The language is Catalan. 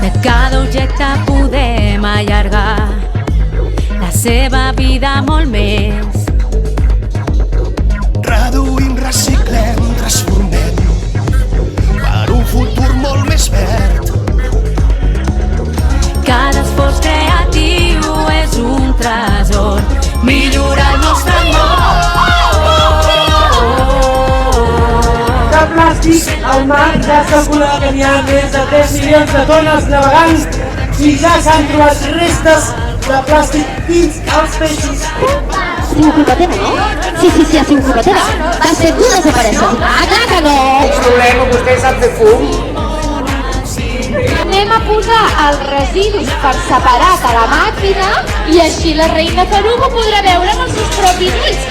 De cada objecte podem allargar la seva vida molt més. Reduïm, reciclem, transformem per un futur molt més verd. Cada esforç creatiu és un tresor, millorar el nostre món. De plàstic al mar ja s'ha calculat que n'hi ha més de 3 milions de tones navegant i ja s'han trobat restes de plàstic dins els peixos. Ha sigut culpa teva, no? Sí, ha sigut culpa teva. Vas fer tu desaparèixer. Ah, clar que no! Quin problema, vostè sap fer fum? Anem a posar els residus per separat a la màquina i així la reina Carugo podrà veure amb els seus propis ulls.